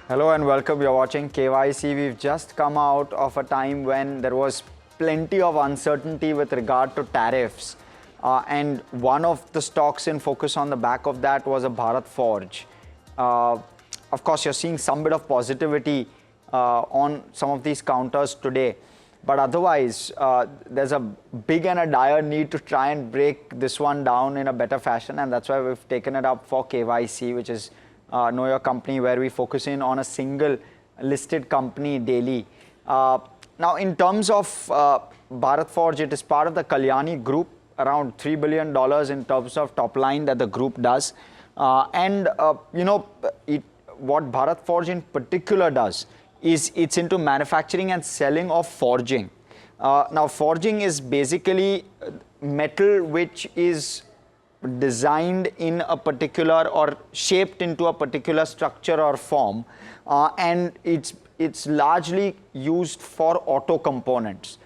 Hello and welcome. You're watching KYC. We've just come out of a time when there was plenty of uncertainty with regard to tariffs. And one of the stocks in focus on the back of that was a Bharat Forge. Of course, you're seeing some bit of positivity on some of these counters today. But otherwise, there's a big and a dire need to try and break this one down in a better fashion. And that's why we've taken it up for KYC, which is Know Your Company, where we focus in on a single listed company daily. Now, in terms of Bharat Forge, it is part of the Kalyani Group, around $3 billion in terms of top line that the group does. What Bharat Forge in particular does is it's into manufacturing and selling of forging. Now, forging is basically metal which is designed in a particular or shaped into a particular structure or form, and it's largely used for auto components.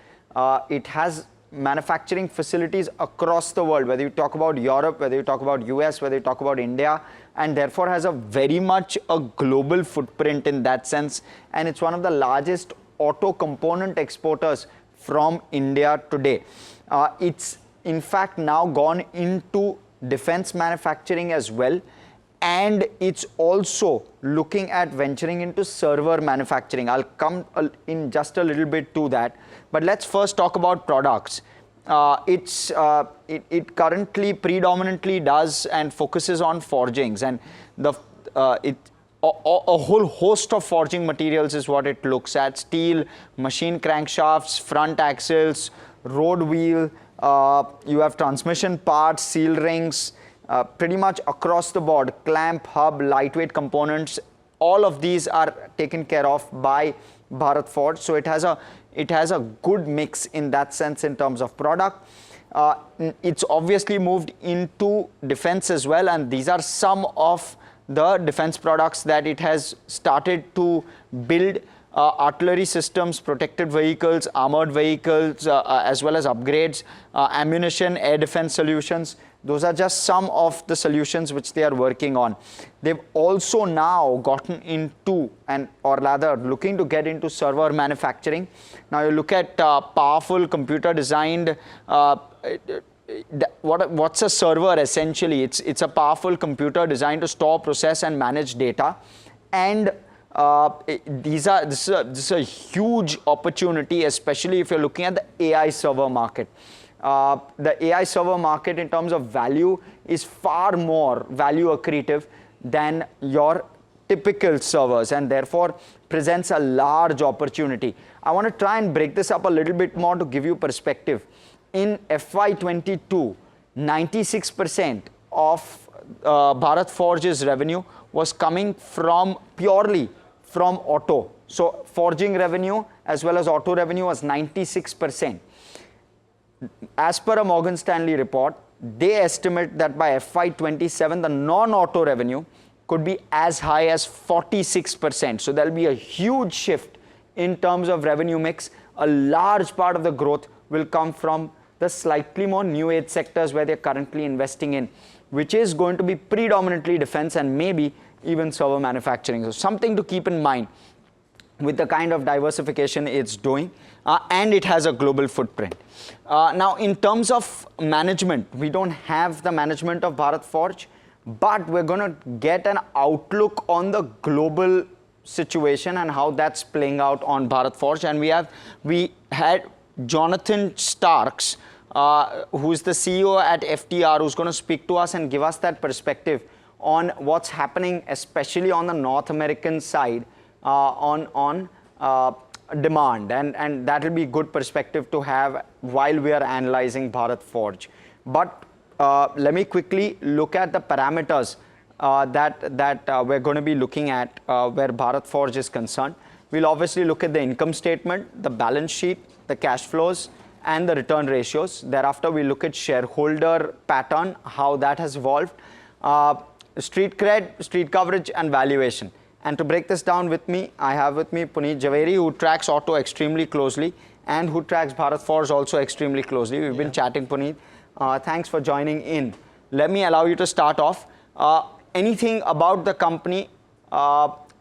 It has manufacturing facilities across the world, whether you talk about Europe, whether you talk about US, whether you talk about India, and therefore has a very much a global footprint in that sense. And it's one of the largest auto component exporters from India today. It's in fact now gone into defense manufacturing as well, and it's also looking at venturing into server manufacturing. I'll come in just a little bit to that, but let's first talk about products. It currently predominantly does and focuses on forgings, and a whole host of forging materials is what it looks at: steel, machine crankshafts, front axles, road wheel. You have transmission parts, seal rings, pretty much across the board, clamp, hub, lightweight components. All of these are taken care of by Bharat Forge. So it has a good mix in that sense in terms of product. It's obviously moved into defense as well, and these are some of the defense products that it has started to build. Artillery systems, protected vehicles, armored vehicles, as well as upgrades, ammunition, air defense solutions. Those are just some of the solutions which they are working on. They've also now gotten into, or rather looking to get into, server manufacturing. Now you look at powerful computer designed, what's a server essentially? It's a powerful computer designed to store, process and manage data. And this is a huge opportunity, especially if you're looking at the AI server market. The AI server market in terms of value is far more value accretive than your typical servers, and therefore presents a large opportunity. I want to try and break this up a little bit more to give you perspective. In FY22, 96% of Bharat Forge's revenue was coming purely from auto. So forging revenue as well as auto revenue was 96%. As per a Morgan Stanley report, they estimate that by FY27, the non-auto revenue could be as high as 46%. So there'll be a huge shift in terms of revenue mix. A large part of the growth will come from the slightly more new age sectors where they're currently investing in, which is going to be predominantly defense and maybe even server manufacturing. So something to keep in mind with the kind of diversification it's doing, and it has a global footprint. Now, in terms of management, we don't have the management of Bharat Forge, but we're going to get an outlook on the global situation and how that's playing out on Bharat Forge. And we had Jonathan Starks, who's the CEO at FTR, who's going to speak to us and give us that perspective on what's happening, especially on the North American side, on demand, and that will be good perspective to have while we are analyzing Bharat Forge. But let me quickly look at the parameters that we're going to be looking at where Bharat Forge is concerned. We'll obviously look at the income statement, the balance sheet, the cash flows, and the return ratios. Thereafter, we look at shareholder pattern, how that has evolved, street cred, street coverage, and valuation. And to break this down with me, I have with me Puneet Javeri, who tracks auto extremely closely and who tracks Bharat Forge also extremely closely. We've been chatting, Puneet. Thanks for joining in. Let me allow you to start off. Anything about the company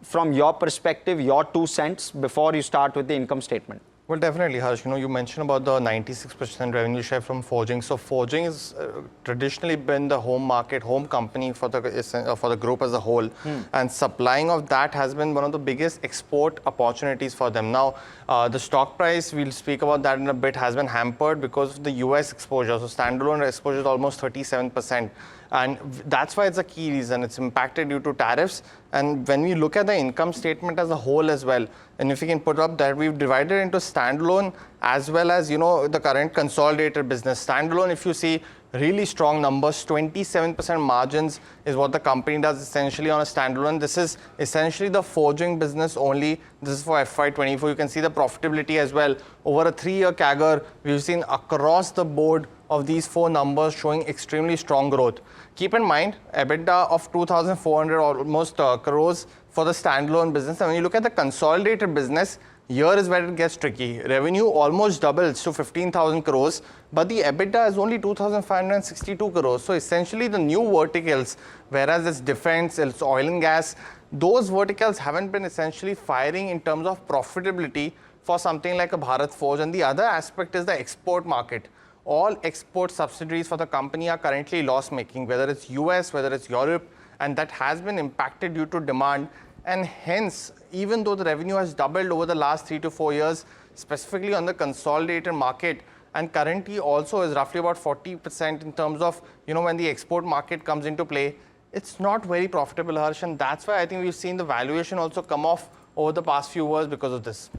from your perspective, your 2 cents before you start with the income statement. Well, definitely, Harsh. You mentioned about the 96% revenue share from forging. So forging has traditionally been the home market, home company for the group as a whole. And supplying of that has been one of the biggest export opportunities for them. Now, the stock price, we'll speak about that in a bit, has been hampered because of the US exposure. So standalone exposure is almost 37%. And that's why it's a key reason. It's impacted due to tariffs. And when we look at the income statement as a whole as well, and if you can put up that we've divided into standalone as well as, the current consolidated business. Standalone, if you see, really strong numbers, 27% margins is what the company does essentially on a standalone. This is essentially the forging business only. This is for FY24. You can see the profitability as well. Over a 3-year CAGR, we've seen across the board of these 4 numbers showing extremely strong growth. Keep in mind, EBITDA of 2,400 almost crores for the standalone business. And when you look at the consolidated business, here is where it gets tricky. Revenue almost doubles to 15,000 crores, but the EBITDA is only 2,562 crores. So essentially the new verticals, whereas it's defense, it's oil and gas, those verticals haven't been essentially firing in terms of profitability for something like a Bharat Forge. And the other aspect is the export market. All export subsidiaries for the company are currently loss-making, whether it's US, whether it's Europe, and that has been impacted due to demand. And hence, even though the revenue has doubled over the last 3 to 4 years, specifically on the consolidated market, and currently also is roughly about 40% in terms of, when the export market comes into play, it's not very profitable, Harsh. And that's why I think we've seen the valuation also come off over the past few years because of this.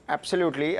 Absolutely.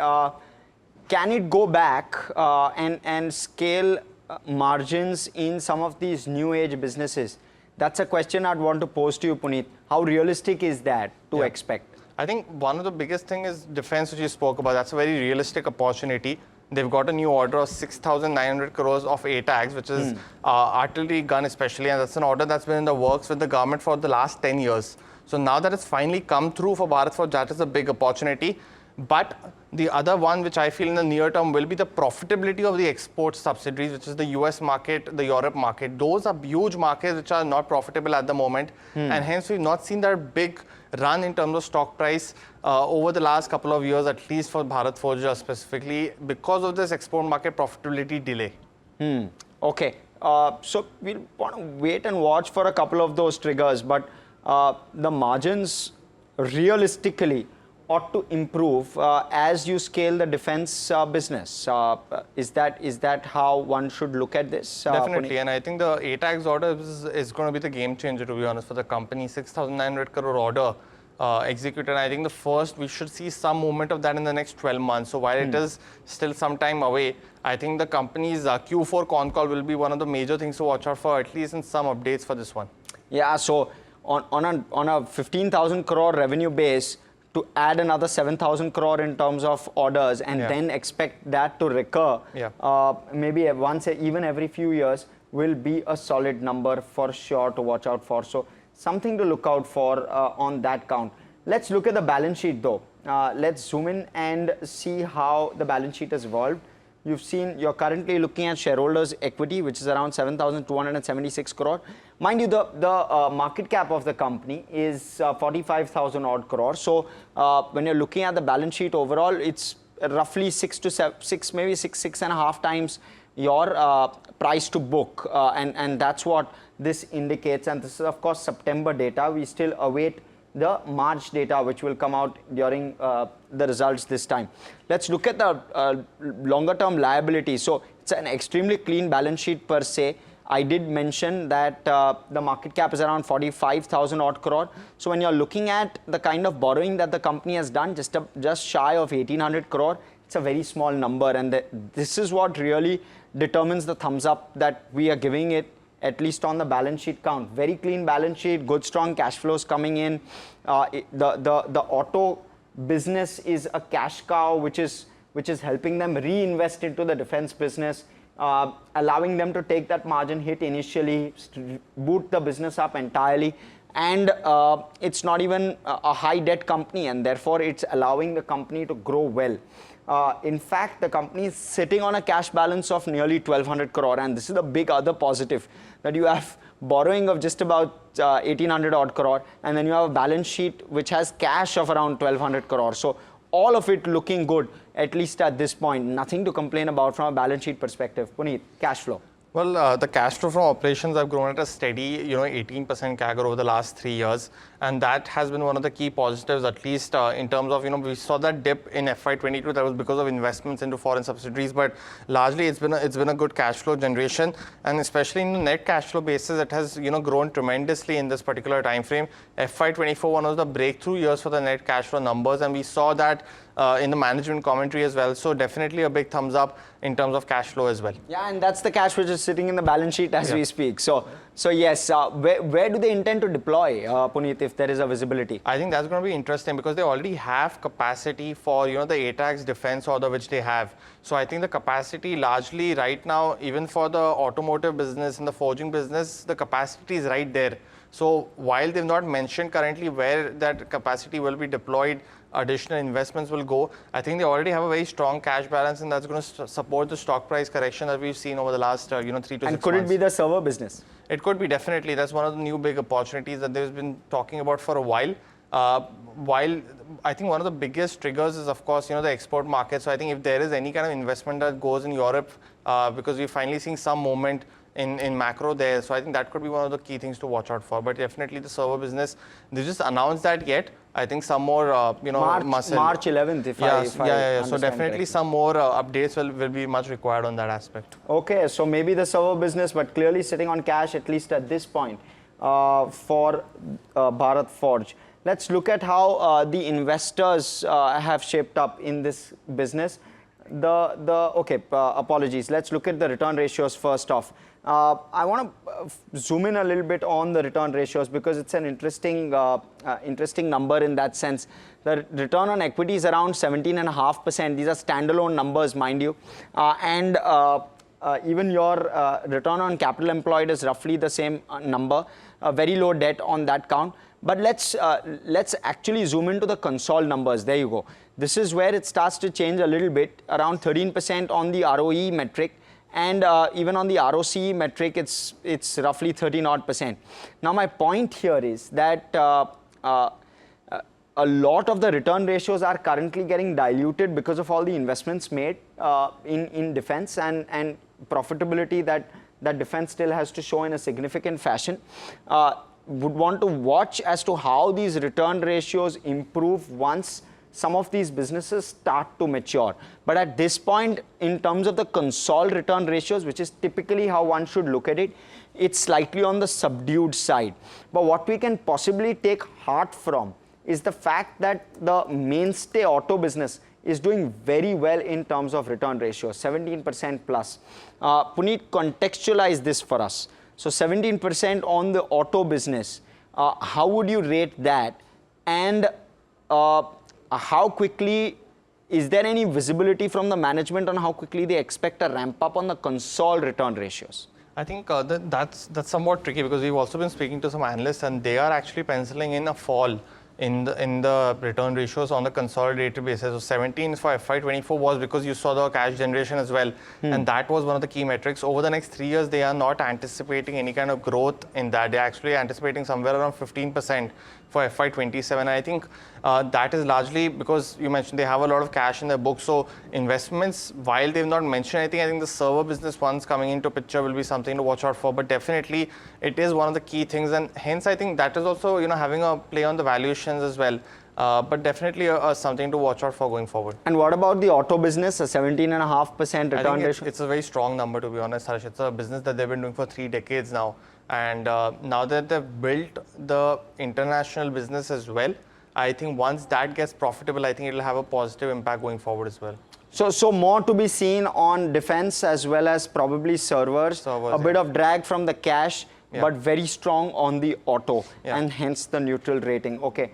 Can it go back and scale margins in some of these new age businesses? That's a question I'd want to pose to you, Puneet. How realistic is that to expect? I think one of the biggest thing is defense, which you spoke about. That's a very realistic opportunity. They've got a new order of 6,900 crores of ATAGs, which is artillery gun especially. And that's an order that's been in the works with the government for the last 10 years. So now that it's finally come through for Bharat Forge, that is a big opportunity. But the other one, which I feel in the near term, will be the profitability of the export subsidiaries, which is the US market, the Europe market. Those are huge markets which are not profitable at the moment. And hence, we've not seen that big run in terms of stock price over the last couple of years, at least for Bharat Forge specifically, because of this export market profitability delay. Okay. So we'll want to wait and watch for a couple of those triggers. But the margins realistically ought to improve as you scale the defense business. Is that how one should look at this? Definitely, Puneet? and I think the ATAGs order is going to be the game changer, to be honest, for the company. 6,900 crore order executed. I think we should see some movement of that in the next 12 months. So while it is still some time away, I think the company's Q4 con call will be one of the major things to watch out for, at least in some updates for this one. Yeah, so on a 15,000 crore revenue base, to add another 7,000 crore in terms of orders and then expect that to recur, maybe once, even every few years, will be a solid number for sure to watch out for. So something to look out for on that count. Let's look at the balance sheet though. Let's zoom in and see how the balance sheet has evolved. You're currently looking at shareholders' equity, which is around 7,276 crore. Mind you, the market cap of the company is 45,000 odd crore. So when you're looking at the balance sheet overall, it's roughly 6 and a half times your price to book, and that's what this indicates. And this is of course September data. We still await the March data, which will come out during the results this time. Let's look at the longer term liability. So it's an extremely clean balance sheet per se. I did mention that the market cap is around 45,000 odd crore. So when you're looking at the kind of borrowing that the company has done, just shy of 1,800 crore, it's a very small number. And this is what really determines the thumbs up that we are giving it, at least on the balance sheet count. Very clean balance sheet, good strong cash flows coming in. The auto business is a cash cow, which is helping them reinvest into the defense business, allowing them to take that margin hit initially, boot the business up entirely. And it's not even a high debt company, and therefore it's allowing the company to grow well. In fact, the company is sitting on a cash balance of nearly 1,200 crore, and this is the big other positive, that you have borrowing of just about 1800 odd crore, and then you have a balance sheet which has cash of around 1200 crore. So all of it looking good, at least at this point. Nothing to complain about from a balance sheet perspective. Puneet, cash flow. Well, the cash flow from operations have grown at a steady, 18% CAGR over the last 3 years, and that has been one of the key positives, at least in terms of, we saw that dip in FY22. That was because of investments into foreign subsidiaries, but largely it's been a good cash flow generation, and especially in the net cash flow basis, it has grown tremendously in this particular time frame. FY24 one of the breakthrough years for the net cash flow numbers, and we saw that in the management commentary as well. So definitely a big thumbs up in terms of cash flow as well. Yeah, and that's the cash which is sitting in the balance sheet as we speak. So yes, where do they intend to deploy, Puneet, if there is a visibility? I think that's going to be interesting because they already have capacity for the ATAG's defense order which they have. So I think the capacity largely right now, even for the automotive business and the forging business, the capacity is right there. So while they've not mentioned currently where that capacity will be deployed, additional investments will go, I think they already have a very strong cash balance, and that's going to support the stock price correction that we've seen over the last 3 to 6 months. And could it be the server business? It could be, definitely. That's one of the new big opportunities that they've been talking about for a while. While I think one of the biggest triggers is, of course, the export market. So I think if there is any kind of investment that goes in Europe, because we're finally seeing some movement in macro there. So I think that could be one of the key things to watch out for. But definitely the server business, they just announced that yet. I think some more, March 11th, if I So definitely correctly. Some more updates will be much required on that aspect. Okay, so maybe the server business, but clearly sitting on cash, at least at this point, for Bharat Forge. Let's look at how the investors have shaped up in this business. Apologies. Let's look at the return ratios first off. I want to zoom in a little bit on the return ratios because it's an interesting number in that sense. The return on equity is around 17.5%. These are standalone numbers, mind you. Even your return on capital employed is roughly the same number. Very low debt on that count. But let's actually zoom into the console numbers. There you go. This is where it starts to change a little bit, around 13% on the ROE metric. And even on the ROCE metric, it's roughly 13%. Now, my point here is that a lot of the return ratios are currently getting diluted because of all the investments made in defense and profitability that defense still has to show in a significant fashion. Would want to watch as to how these return ratios improve once some of these businesses start to mature. But at this point, in terms of the consolidated return ratios, which is typically how one should look at it, it's slightly on the subdued side. But what we can possibly take heart from is the fact that the mainstay auto business is doing very well in terms of return ratios, 17% plus. Puneet, contextualize this for us. So 17% on the auto business, how would you rate that? And how quickly, is there any visibility from the management on how quickly they expect a ramp up on the consolidated return ratios? I think that's somewhat tricky because we've also been speaking to some analysts and they are actually penciling in a fall in the return ratios on the consolidated basis. So 17 for FY24 was because you saw the cash generation as well. And that was one of the key metrics. Over the next 3 years, they are not anticipating any kind of growth in that. They're actually anticipating somewhere around 15% for FY27. I think that is largely because you mentioned they have a lot of cash in their books. So investments, while they've not mentioned anything, I think the server business once coming into picture will be something to watch out for. But definitely it is one of the key things. And hence, I think that is also having a play on the valuations as well. But definitely something to watch out for going forward. And what about the auto business, a 17.5% return ratio? It's a very strong number, to be honest, Harsh. It's a business that they've been doing for 3 decades now. And now that they've built the international business as well, I think once that gets profitable, I think it'll have a positive impact going forward as well. So more to be seen on defense as well as probably servers a bit of drag from the cash, but very strong on the auto and hence the neutral rating. Okay,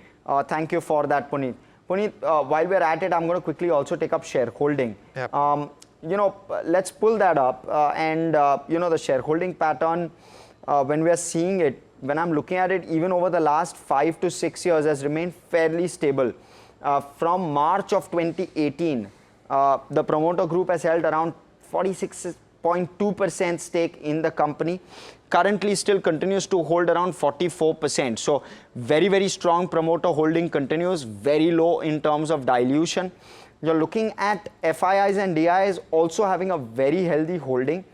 thank you for that, Puneet. Puneet, while we're at it, I'm going to quickly also take up shareholding. Let's pull that up the shareholding pattern, when we are seeing it, when I'm looking at it, even over the last 5 to 6 years has remained fairly stable. From March of 2018, the promoter group has held around 46% 0.2% stake in the company. Currently still continues to hold around 44%. So very, very strong promoter holding continues, very low in terms of dilution. You're looking at FIIs and DIIs also having a very healthy holding.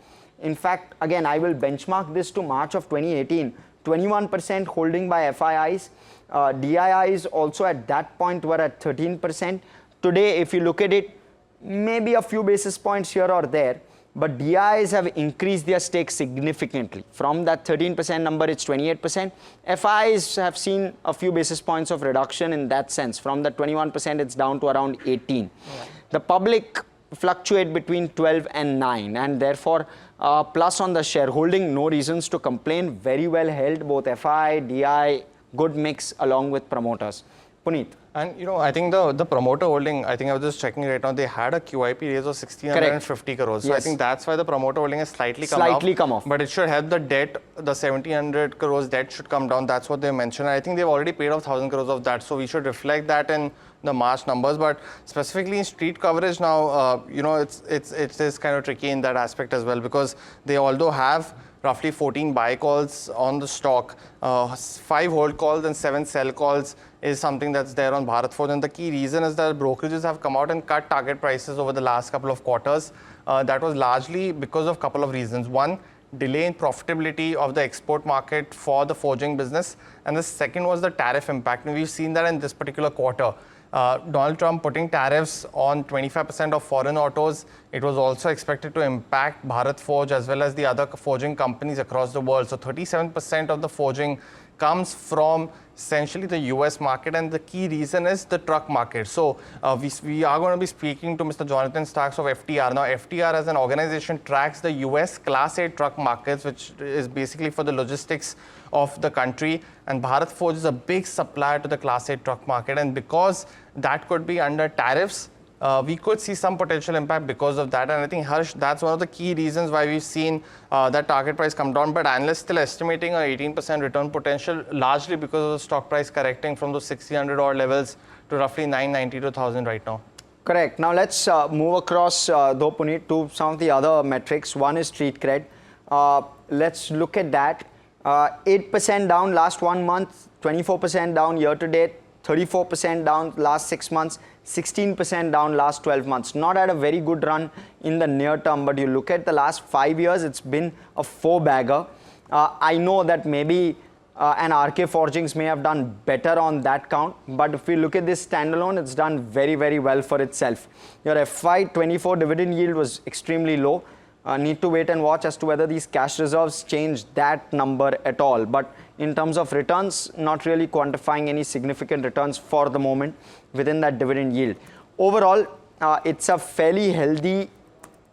In fact, again, I will benchmark this to March of 2018, 21% holding by FIIs. DIIs also at that point were at 13%. Today, if you look at it, maybe a few basis points here or there, but DIIs have increased their stake significantly. From that 13% number, it's 28%. FIIs have seen a few basis points of reduction in that sense. From the 21%, it's down to around 18. Yeah. The public fluctuate between 12 and 9, and therefore plus on the shareholding, no reasons to complain. Very well held, both FI, DI, good mix along with promoters. Puneet. And I think the promoter holding, I think I was just checking right now, they had a QIP raise of 1,650 crores. So yes. I think that's why the promoter holding has slightly come off. But it should help the debt, the 1,700 crores debt should come down. That's what they mentioned. I think they've already paid off 1,000 crores of that. So we should reflect that in the March numbers. But specifically in street coverage now, it is kind of tricky in that aspect as well, because they although have roughly 14 buy calls on the stock, 5 hold calls and 7 sell calls is something that's there on Bharat Forge. And the key reason is that brokerages have come out and cut target prices over the last couple of quarters. That was largely because of a couple of reasons. One, delay in profitability of the export market for the forging business. And the second was the tariff impact. And we've seen that in this particular quarter. Donald Trump putting tariffs on 25% of foreign autos. It was also expected to impact Bharat Forge as well as the other forging companies across the world. So 37% of the forging comes from essentially the US market, and the key reason is the truck market. So we are going to be speaking to Mr. Jonathan Starks of FTR. Now, FTR as an organization tracks the US Class 8 truck markets, which is basically for the logistics of the country. And Bharat Forge is a big supplier to the Class 8 truck market. And because that could be under tariffs, we could see some potential impact because of that. And I think, Harsh, that's one of the key reasons why we've seen that target price come down. But analysts still estimating an 18% return potential, largely because of the stock price correcting from those 1,600 odd levels to roughly 990 to 1,000 right now. Correct. Now let's move across, though, Puneet, to some of the other metrics. One is street cred. Let's look at that. 8% down last 1 month, 24% down year to date, 34% down last 6 months, 16% down last 12 months. Not at a very good run in the near term, but you look at the last 5 years, it's been a 4-bagger. I know that maybe an RK Forgings may have done better on that count, but if we look at this standalone, it's done very, very well for itself. Your FY24 dividend yield was extremely low. Need to wait and watch as to whether these cash reserves change that number at all. But in terms of returns, not really quantifying any significant returns for the moment within that dividend yield. Overall, it's a fairly healthy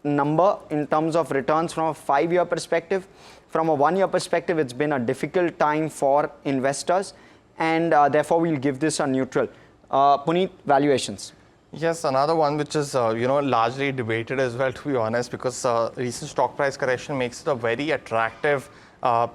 number in terms of returns from a 5-year perspective. From a 1-year perspective, it's been a difficult time for investors, and therefore we'll give this a neutral. Puneet, valuations. Yes, another one which is largely debated as well, to be honest, because recent stock price correction makes it a very attractive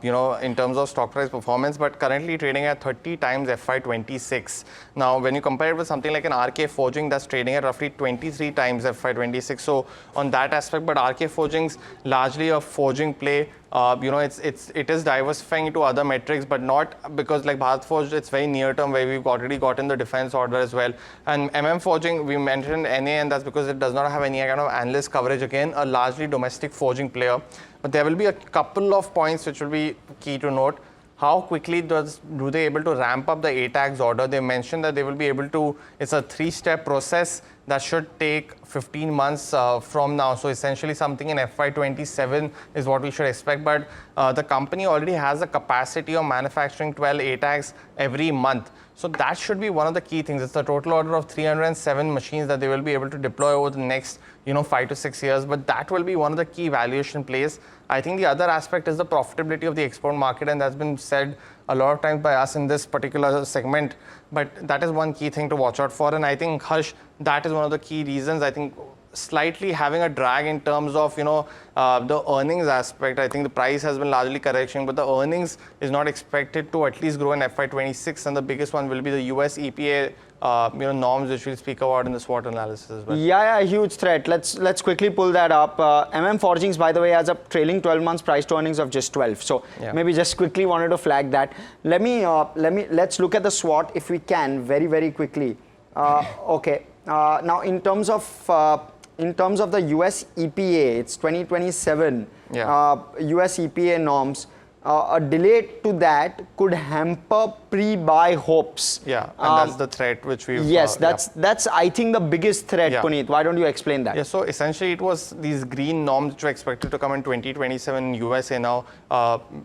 in terms of stock price performance, but currently trading at 30 times FY26. Now, when you compare it with something like an RK Forging that's trading at roughly 23 times FY26, so on that aspect, but RK Forging's largely a forging play. It is diversifying into other metrics, but not because like Bharat Forge, it's very near term where we've already gotten the defense order as well. And Forging, we mentioned NA, and that's because it does not have any kind of analyst coverage. Again, a largely domestic forging player. But there will be a couple of points which will be key to note. How quickly do they able to ramp up the ATAGs order? They mentioned that they will be able to, it's a 3-step process that should take 15 months from now. So essentially something in FY27 is what we should expect. But the company already has a capacity of manufacturing 12 ATAGs every month. So that should be one of the key things. It's a total order of 307 machines that they will be able to deploy over the next 5 to 6 years. But that will be one of the key valuation plays. I think the other aspect is the profitability of the export market, and that's been said a lot of times by us in this particular segment. But that is one key thing to watch out for. And I think, Harsh, that is one of the key reasons. I think slightly having a drag in terms of, the earnings aspect. I think the price has been largely correction, but the earnings is not expected to at least grow in FY26, and the biggest one will be the US EPA norms, which we'll speak about in the SWOT analysis as well. Yeah, huge threat. Let's quickly pull that up. Forgings, by the way, has a trailing 12 months price to earnings of just 12. So maybe just quickly wanted to flag that. Let's look at the SWOT if we can very quickly. Okay. Now in terms of the US EPA, it's 2027. US EPA norms. A delay to that could hamper pre-buy hopes. Yeah, and that's the threat which we've... Yes, that's I think the biggest threat, Puneet. Why don't you explain that? Yeah, so essentially it was these green norms which were expected to come in 2027 in USA now.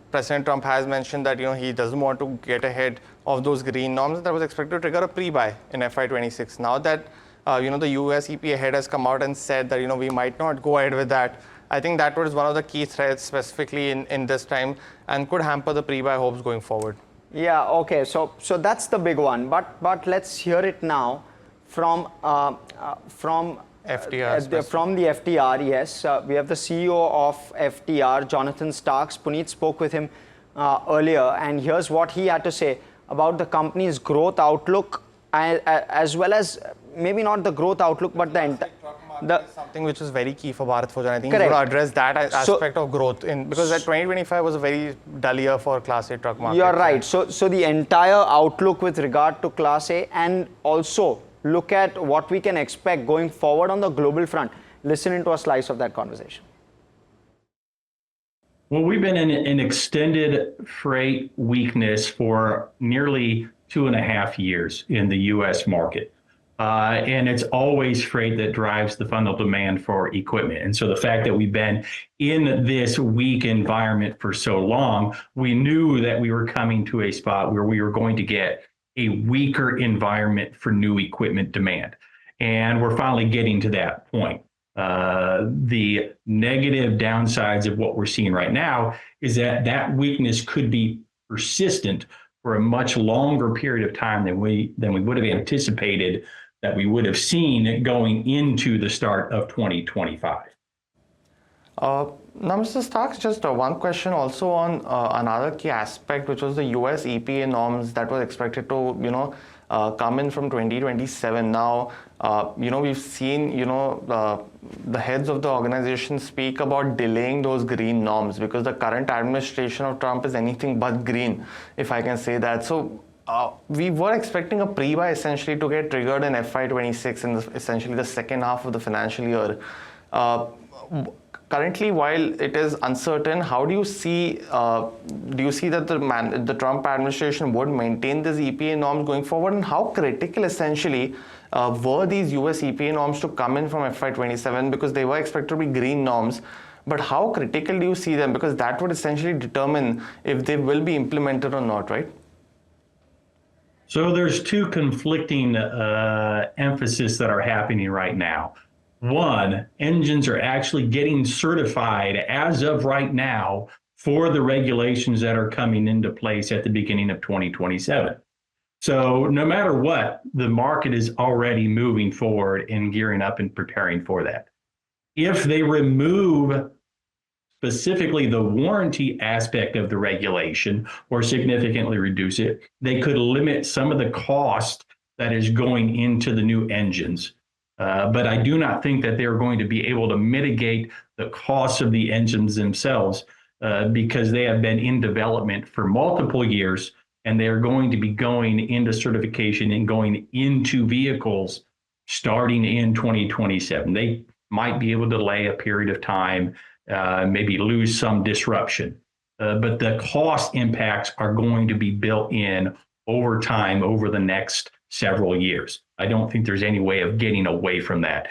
President Trump has mentioned that he doesn't want to get ahead of those green norms. That was expected to trigger a pre-buy in FY26. Now that the US EPA head has come out and said that we might not go ahead with that. I think that was one of the key threats specifically in this time and could hamper the pre-buy hopes going forward. Yeah, okay. So that's the big one. But let's hear it now from FTR. From the FTR, yes. We have the CEO of FTR, Jonathan Starks. Puneet spoke with him earlier, and here's what he had to say about the company's growth outlook, as well as maybe not the growth outlook, but something which is very key for Bharat Forge, and I think you want to address that aspect of growth because that 2025 was a very dull year for Class A truck market. You're right. So the entire outlook with regard to Class A, and also look at what we can expect going forward on the global front. Listen into a slice of that conversation. Well, we've been in an extended freight weakness for nearly 2.5 years in the U.S. market. And it's always freight that drives the fundamental demand for equipment. And so the fact that we've been in this weak environment for so long, we knew that we were coming to a spot where we were going to get a weaker environment for new equipment demand. And we're finally getting to that point. The negative downsides of what we're seeing right now is that weakness could be persistent for a much longer period of time than we would have anticipated that we would have seen going into the start of 2025. Now, Mr. Starks, just one question also on another key aspect, which was the US EPA norms that was expected to, come in from 2027. Now, we've seen, the heads of the organization speak about delaying those green norms because the current administration of Trump is anything but green, if I can say that. So we were expecting a pre-buy essentially to get triggered in FY26 in essentially the second half of the financial year. Currently, while it is uncertain, how do you see that the Trump administration would maintain these EPA norms going forward, and how critical essentially were these US EPA norms to come in from FY27 because they were expected to be green norms? But how critical do you see them, because that would essentially determine if they will be implemented or not, right? So there's two conflicting emphasis that are happening right now. One, engines are actually getting certified as of right now for the regulations that are coming into place at the beginning of 2027. So no matter what, the market is already moving forward and gearing up and preparing for that. If they remove specifically the warranty aspect of the regulation or significantly reduce it, they could limit some of the cost that is going into the new engines. But I do not think that they're going to be able to mitigate the costs of the engines themselves because they have been in development for multiple years, and they are going to be going into certification and going into vehicles starting in 2027. They might be able to delay a period of time, maybe lose some disruption. But the cost impacts are going to be built in over time, over the next several years. I don't think there's any way of getting away from that.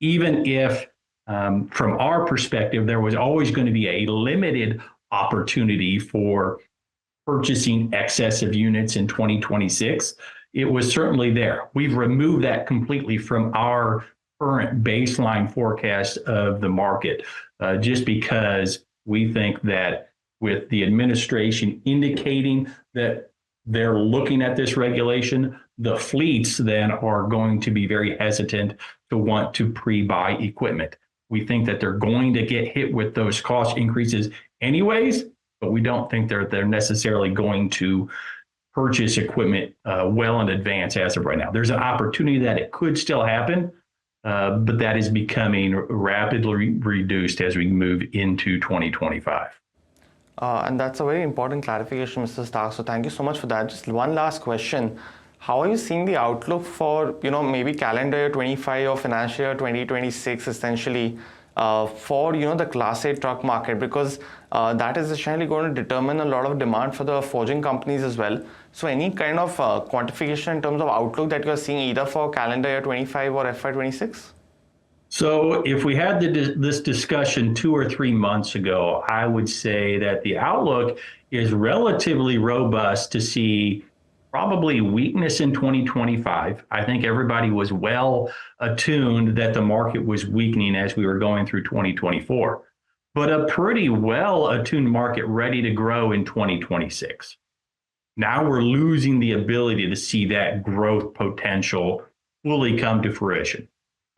Even if, from our perspective, there was always going to be a limited opportunity for purchasing excessive units in 2026, it was certainly there. We've removed that completely from our current baseline forecast of the market, just because we think that with the administration indicating that they're looking at this regulation. The fleets then are going to be very hesitant to want to pre-buy equipment. We think that they're going to get hit with those cost increases anyways, but we don't think they're necessarily going to purchase equipment well in advance as of right now. There's an opportunity that it could still happen, but that is becoming rapidly reduced as we move into 2025. And that's a very important clarification, Mr. Stark. So thank you so much for that. Just one last question. How are you seeing the outlook for, maybe calendar year 25 or financial year 2026 essentially for, the Class 8 truck market? Because that is essentially going to determine a lot of demand for the forging companies as well. So any kind of quantification in terms of outlook that you're seeing either for calendar year 25 or FY26? So if we had this discussion 2 or 3 months ago, I would say that the outlook is relatively robust to see probably weakness in 2025. I think everybody was well attuned that the market was weakening as we were going through 2024, but a pretty well attuned market ready to grow in 2026. Now we're losing the ability to see that growth potential fully come to fruition.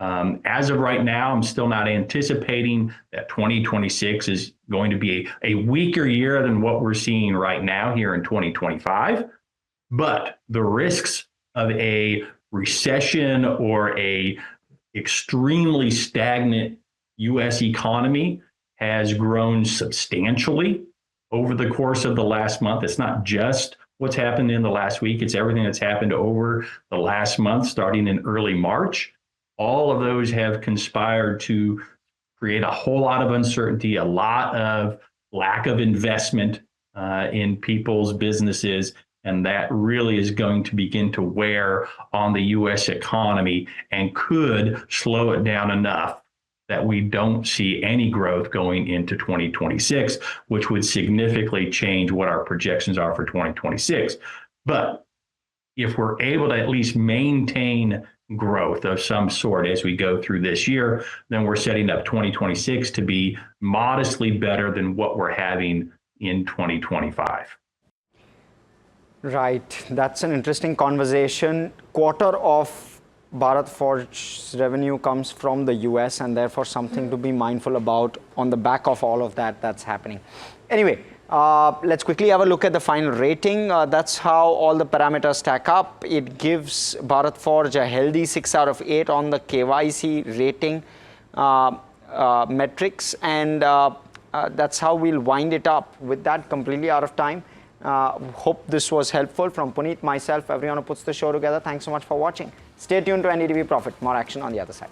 As of right now, I'm still not anticipating that 2026 is going to be a weaker year than what we're seeing right now here in 2025. But the risks of a recession or a extremely stagnant U.S. economy has grown substantially over the course of the last month. It's not just what's happened in the last week. It's everything that's happened over the last month, starting in early March. All of those have conspired to create a whole lot of uncertainty, a lot of lack of investment in people's businesses. And that really is going to begin to wear on the U.S. economy and could slow it down enough that we don't see any growth going into 2026, which would significantly change what our projections are for 2026. But if we're able to at least maintain growth of some sort as we go through this year, then we're setting up 2026 to be modestly better than what we're having in 2025. Right, that's an interesting conversation. Quarter of Bharat Forge's revenue comes from the US, and therefore something to be mindful about on the back of all of that's happening. Anyway, let's quickly have a look at the final rating. That's how all the parameters stack up. It gives Bharat Forge a healthy 6 out of 8 on the KYC rating metrics, and that's how we'll wind it up. With that, completely out of time. Hope this was helpful. From Puneet, myself, everyone who puts the show together, thanks so much for watching. Stay tuned to NDTV Profit. More action on the other side.